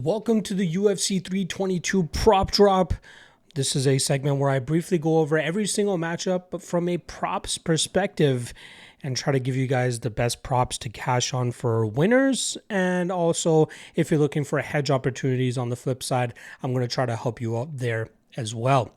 Welcome to the UFC 322 Prop Drop. This is a segment where I briefly go over every single matchup but from a props perspective and try to give you guys the best props to cash on for winners. And also, if you're looking for hedge opportunities on the flip side, I'm going to try to help you out there as well.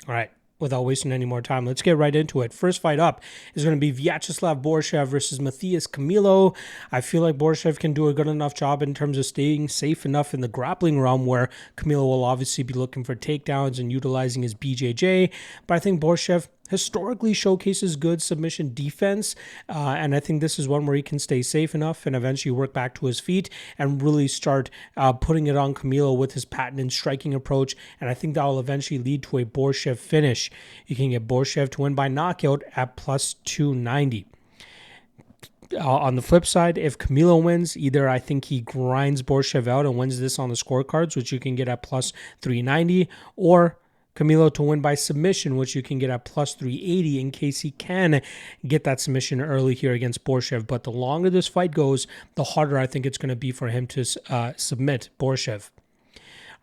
All right. Without wasting any more time, let's get right into it. First fight up is going to be Vyacheslav Borshchev versus Matthias Camilo. I feel like Borshchev can do a good enough job in terms of staying safe enough in the grappling realm where Camilo will obviously be looking for takedowns and utilizing his BJJ. But I think Borshchev historically showcases good submission defense, and I think this is one where he can stay safe enough and eventually work back to his feet and really start putting it on Camilo with his patented striking approach, and I think that will eventually lead to a Borshchev finish. You can get Borshchev to win by knockout at plus 290. On the flip side, if Camilo wins, either I think he grinds Borshchev out and wins this on the scorecards, which you can get at plus 390, or Camilo to win by submission, which you can get at plus 380 in case he can get that submission early here against Borshchev. But the longer this fight goes, the harder I think it's going to be for him to submit Borshchev.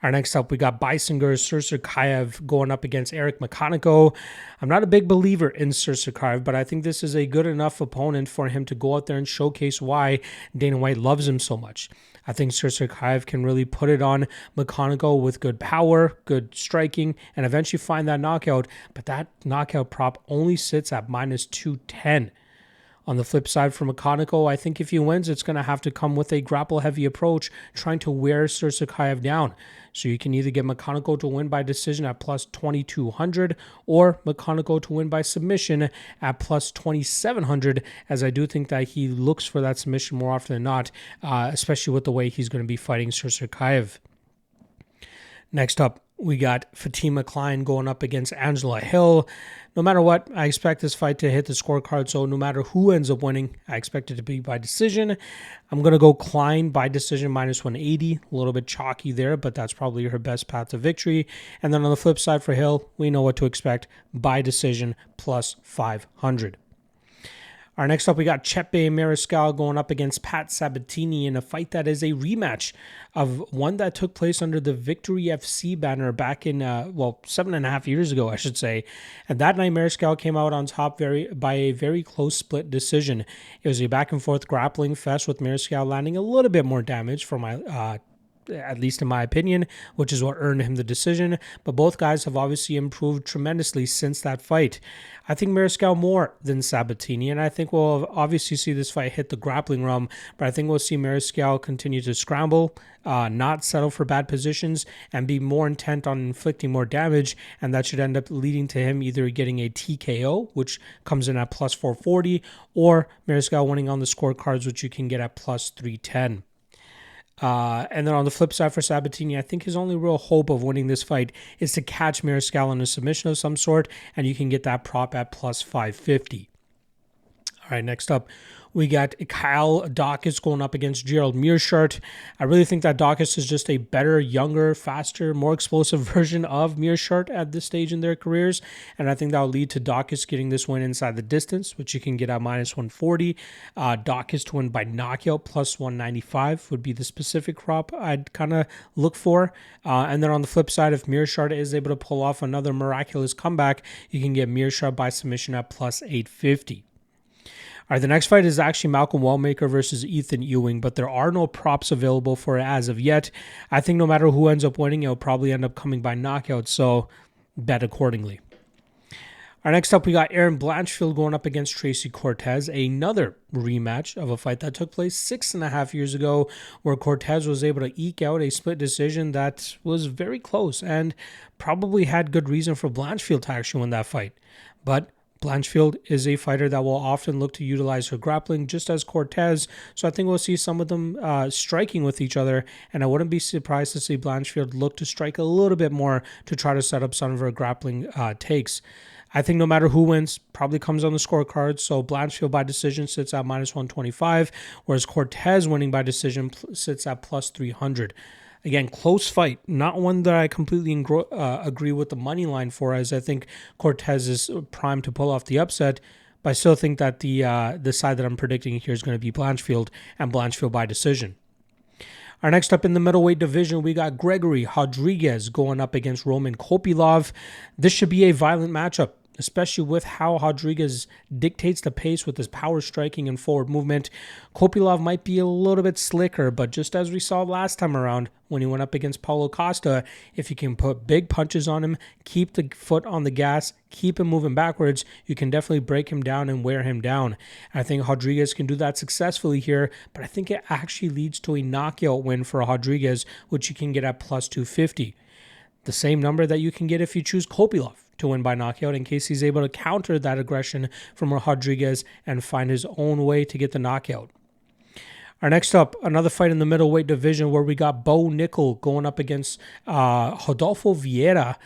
Our next up, we got Bisinger's Susurkaev going up against Eric McConico. I'm not a big believer in Susurkaev, but I think this is a good enough opponent for him to go out there and showcase why Dana White loves him so much. I think Susurkaev can really put it on McConico with good power, good striking, and eventually find that knockout. But that knockout prop only sits at minus 210. On the flip side for McConico, I think if he wins, it's going to have to come with a grapple-heavy approach, trying to wear Susurkaev down. So you can either get McConico to win by decision at plus 2,200 or McConico to win by submission at plus 2,700, as I do think that he looks for that submission more often than not, especially with the way he's going to be fighting Susurkaev. Next up, we got Fatima Kline going up against Angela Hill. No matter what, I expect this fight to hit the scorecard, so no matter who ends up winning, I expect it to be by decision. I'm going to go Kline by decision minus 180. A little bit chalky there, but that's probably her best path to victory. And then on the flip side for Hill, we know what to expect. By decision plus 500. Our next up, we got Chepe Mariscal going up against Pat Sabatini in a fight that is a rematch of one that took place under the Victory FC banner back in, 7.5 years ago, I should say. And that night, Mariscal came out on top by a very close split decision. It was a back-and-forth grappling fest with Mariscal landing a little bit more damage for my at least in my opinion, which is what earned him the decision. But both guys have obviously improved tremendously since that fight. I think Mariscal more than Sabatini, and I think we'll obviously see this fight hit the grappling realm, but I think we'll see Mariscal continue to scramble, not settle for bad positions, and be more intent on inflicting more damage, and that should end up leading to him either getting a TKO, which comes in at plus 440, or Mariscal winning on the scorecards, which you can get at plus 310. And then on the flip side for Sabatini, I think his only real hope of winning this fight is to catch Mariscal in a submission of some sort, and you can get that prop at plus 550. All right, next up, we got Kyle Daukaus going up against Gerald Meerschaert. I really think that Daukaus is just a better, younger, faster, more explosive version of Meerschaert at this stage in their careers. And I think that will lead to Daukaus getting this win inside the distance, which you can get at minus 140. Daukaus to win by knockout plus 195 would be the specific prop I'd kind of look for. And then on the flip side, if Meerschaert is able to pull off another miraculous comeback, you can get Meerschaert by submission at plus 850. All right, the next fight is actually Malcolm Wellmaker versus Ethan Ewing, but there are no props available for it as of yet. I think no matter who ends up winning, it'll probably end up coming by knockout, so bet accordingly. Our next up, we got Aaron Blanchfield going up against Tracy Cortez, another rematch of a fight that took place 6.5 years ago, where Cortez was able to eke out a split decision that was very close and probably had good reason for Blanchfield to actually win that fight. But Blanchfield is a fighter that will often look to utilize her grappling just as Cortez, so I think we'll see some of them striking with each other, and I wouldn't be surprised to see Blanchfield look to strike a little bit more to try to set up some of her grappling takes. I think no matter who wins, probably comes on the scorecard, so Blanchfield by decision sits at minus 125, whereas Cortez winning by decision sits at plus 300. Again, close fight, not one that I completely agree with the money line for, as I think Cortez is primed to pull off the upset, but I still think that the side that I'm predicting here is going to be Blanchfield, and Blanchfield by decision. Our next up in the middleweight division, we got Gregory Rodrigues going up against Roman Kopylov. This should be a violent matchup, especially with how Rodrigues dictates the pace with his power striking and forward movement. Kopylov might be a little bit slicker, but just as we saw last time around when he went up against Paulo Costa, if you can put big punches on him, keep the foot on the gas, keep him moving backwards, you can definitely break him down and wear him down. I think Rodrigues can do that successfully here, but I think it actually leads to a knockout win for Rodrigues, which you can get at plus 250. The same number that you can get if you choose Kopylov to win by knockout, in case he's able to counter that aggression from Rodrigues and find his own way to get the knockout. Our next up, another fight in the middleweight division where we got Nickal going up against Rodolfo Vieira,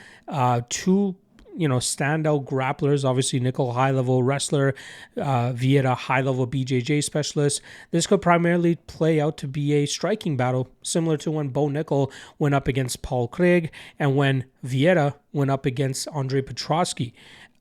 two standout grapplers. Obviously, Nickal, high-level wrestler, Vieira, high-level BJJ specialist. This could primarily play out to be a striking battle, similar to when Nickal went up against Paul Craig and when Vieira went up against Andre Petroski.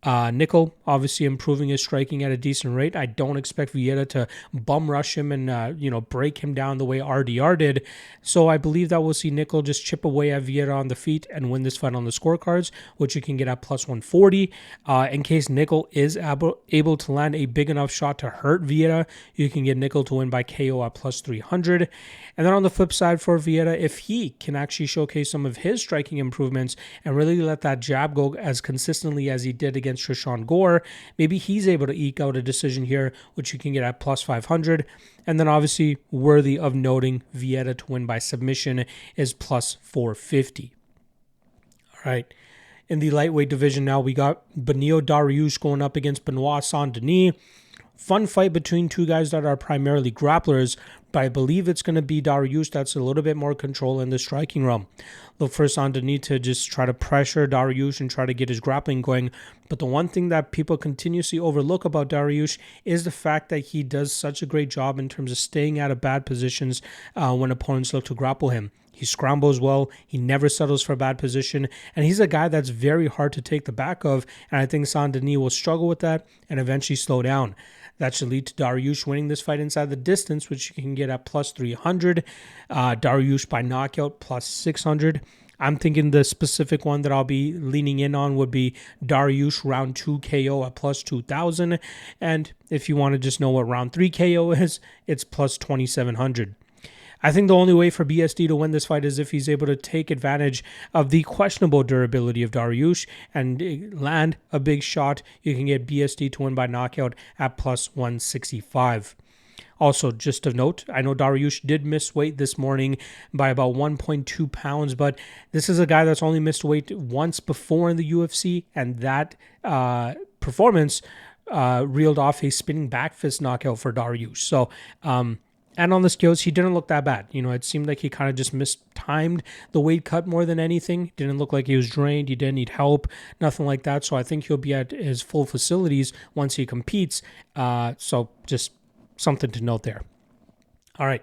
Nickal obviously improving his striking at a decent rate. I don't expect Vieira to bum rush him and break him down the way RDR did. So I believe that we'll see Nickal just chip away at Vieira on the feet and win this fight on the scorecards, which you can get at plus 140. In case Nickal is able to land a big enough shot to hurt Vieira, you can get Nickal to win by KO at plus 300. And then on the flip side for Vieira, if he can actually showcase some of his striking improvements and really let that jab go as consistently as he did against Trishan Gore, maybe he's able to eke out a decision here, which you can get at plus 500. And then obviously worthy of noting, Vieira to win by submission is plus 450. All right. In the lightweight division now, we got Beneil Dariush going up against Benoit Saint-Denis. Fun fight between two guys that are primarily grapplers, but I believe it's going to be Dariush that's a little bit more control in the striking realm. Look for Saint-Denis to just try to pressure Dariush and try to get his grappling going. But the one thing that people continuously overlook about Dariush is the fact that he does such a great job in terms of staying out of bad positions when opponents look to grapple him. He scrambles well, he never settles for a bad position, and he's a guy that's very hard to take the back of, and I think Saint-Denis will struggle with that and eventually slow down. That should lead to Dariush winning this fight inside the distance, which you can get at plus 300. Dariush by knockout plus 600. I'm thinking the specific one that I'll be leaning in on would be Dariush round 2 KO at plus 2,000. And if you want to just know what round 3 KO is, it's plus 2,700. I think the only way for BSD to win this fight is if he's able to take advantage of the questionable durability of Dariush and land a big shot. You can get BSD to win by knockout at plus 165. Also, just a note, I know Dariush did miss weight this morning by about 1.2 pounds, but this is a guy that's only missed weight once before in the UFC, and that performance reeled off a spinning back fist knockout for Dariush. So, and on the skills, he didn't look that bad. It seemed like he kind of just mistimed the weight cut more than anything. Didn't look like he was drained. He didn't need help. Nothing like that. So I think he'll be at his full facilities once he competes. So just something to note there. All right.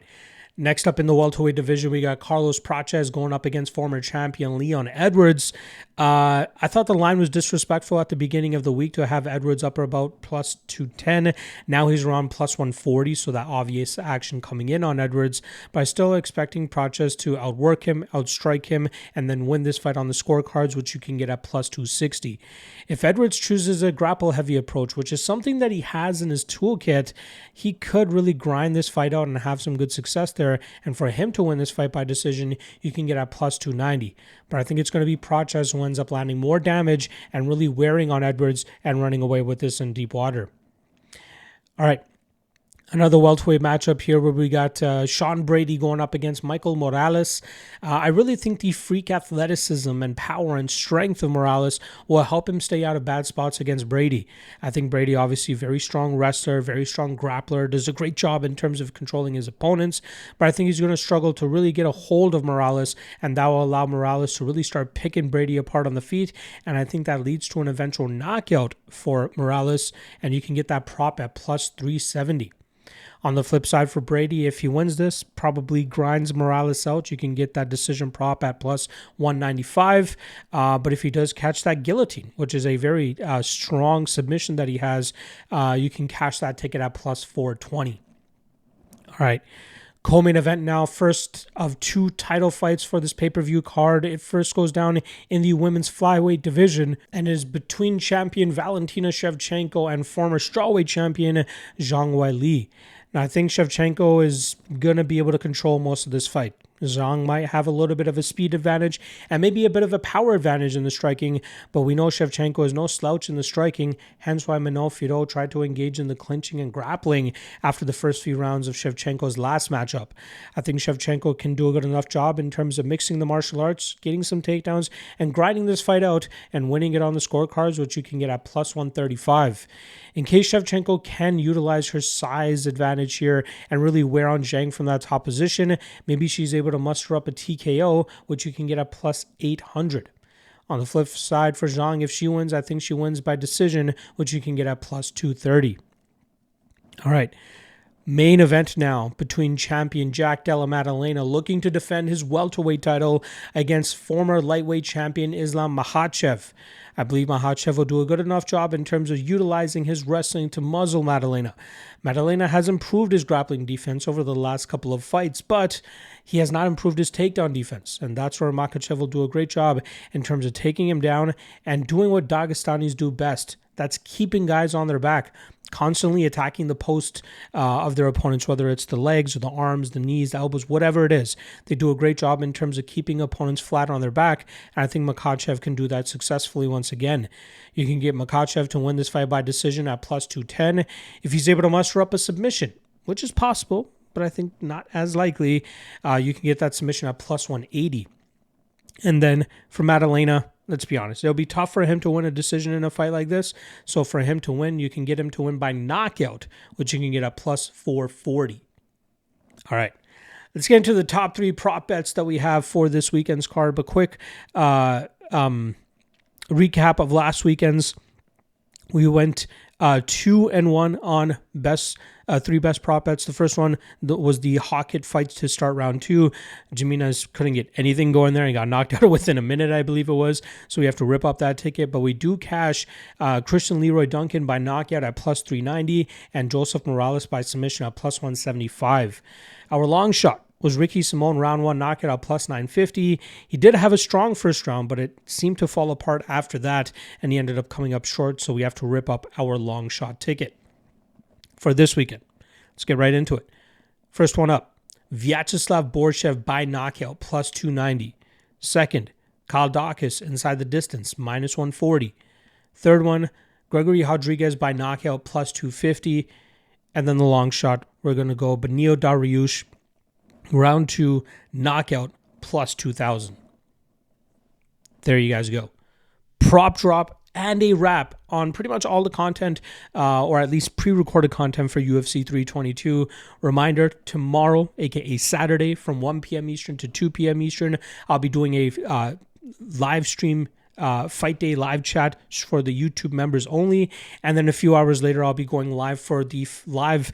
Next up in the welterweight division, we got Carlos Prates going up against former champion Leon Edwards. I thought the line was disrespectful at the beginning of the week to have Edwards up about plus 210. Now he's around plus 140, so that obvious action coming in on Edwards. But I'm still expecting Prates to outwork him, outstrike him, and then win this fight on the scorecards, which you can get at plus 260. If Edwards chooses a grapple-heavy approach, which is something that he has in his toolkit, he could really grind this fight out and have some good success there. And for him to win this fight by decision, you can get at plus 290. But I think it's going to be Prates who ends up landing more damage and really wearing on Edwards and running away with this in deep water. All right. Another welterweight matchup here where we got Sean Brady going up against Michael Morales. I really think the freak athleticism and power and strength of Morales will help him stay out of bad spots against Brady. I think Brady, obviously, very strong wrestler, very strong grappler, does a great job in terms of controlling his opponents, but I think he's going to struggle to really get a hold of Morales, and that will allow Morales to really start picking Brady apart on the feet, and I think that leads to an eventual knockout for Morales, and you can get that prop at plus 370. On the flip side for Brady, if he wins this, probably grinds Morales out. You can get that decision prop at plus 195. But if he does catch that guillotine, which is a very strong submission that he has, you can cash that ticket at plus 420. All right. Co-main event now, first of 2 title fights for this pay-per-view card. It first goes down in the women's flyweight division and is between champion Valentina Shevchenko and former strawweight champion Zhang Li. Now, I think Shevchenko is going to be able to control most of this fight. Zhang might have a little bit of a speed advantage and maybe a bit of a power advantage in the striking, but we know Shevchenko is no slouch in the striking, hence why Manon Fiorot tried to engage in the clinching and grappling after the first few rounds of Shevchenko's last matchup. I think Shevchenko can do a good enough job in terms of mixing the martial arts, getting some takedowns, and grinding this fight out and winning it on the scorecards, which you can get at plus 135. In case Shevchenko can utilize her size advantage here and really wear on Zhang from that top position, maybe she's able to muster up a TKO, which you can get at plus 800. On the flip side for Zhang, if she wins, I think she wins by decision, which you can get at plus 230. All right. Main event now between champion Jack Della Maddalena looking to defend his welterweight title against former lightweight champion Islam Makhachev. I believe Makhachev will do a good enough job in terms of utilizing his wrestling to muzzle Maddalena. Maddalena has improved his grappling defense over the last couple of fights, but he has not improved his takedown defense, and that's where Makhachev will do a great job in terms of taking him down and doing what Dagestanis do best. That's keeping guys on their back, constantly attacking the post of their opponents, whether it's the legs or the arms, the knees, the elbows, whatever it is. They do a great job in terms of keeping opponents flat on their back, and I think Makhachev can do that successfully once again. You can get Makhachev to win this fight by decision at plus 210 if he's able to muster up a submission, which is possible, but I think not as likely. You can get that submission at plus 180. And then for Maddalena, let's be honest, it'll be tough for him to win a decision in a fight like this. So for him to win, you can get him to win by knockout, which you can get at plus 440. All right, let's get into the top 3 prop bets that we have for this weekend's card. But quick recap of last weekend's. We went 2-1 on best 3 best prop bets. The first one was the Hawkett fights to start round 2. Jimenez couldn't get anything going there and got knocked out within a minute, I believe it was. So we have to rip up that ticket. But we do cash Christian Leroy Duncan by knockout at plus 390 and Joseph Morales by submission at plus 175. Our long shot was Ricky Simon round 1 knockout at plus 950. He did have a strong first round, but it seemed to fall apart after that, and he ended up coming up short, so we have to rip up our long shot ticket for this weekend. Let's get right into it. First one up, Vyacheslav Borshchev by knockout plus 290. Second, Kyle Daukaus inside the distance minus 140. Third one, Gregory Rodrigues by knockout plus 250. And then the long shot, we're going to go Benio Dariush round 2 knockout plus 2,000. There you guys go. Prop drop and a wrap on pretty much all the content, or at least pre-recorded content for UFC 322. Reminder, tomorrow, aka Saturday, from 1 p.m. Eastern to 2 p.m. Eastern, I'll be doing a live stream fight day live chat for the YouTube members only, and then a few hours later I'll be going live for the live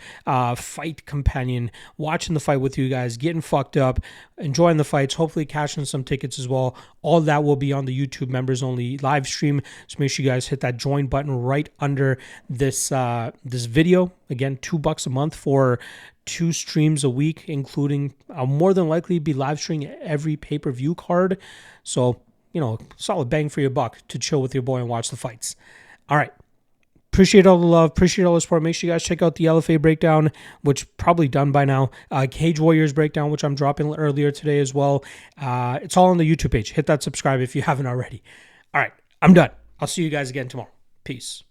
fight companion, watching the fight with you guys, getting fucked up, enjoying the fights, hopefully cashing some tickets as well. All that will be on the YouTube members only live stream, so make sure you guys hit that join button right under this this video. Again, $2 a month for 2 streams a week, including I'll more than likely be live streaming every pay-per-view card, so solid bang for your buck to chill with your boy and watch the fights. All right. Appreciate all the love. Appreciate all the support. Make sure you guys check out the LFA breakdown, which probably done by now. Cage Warriors breakdown, which I'm dropping earlier today as well. It's all on the YouTube page. Hit that subscribe if you haven't already. All right. I'm done. I'll see you guys again tomorrow. Peace.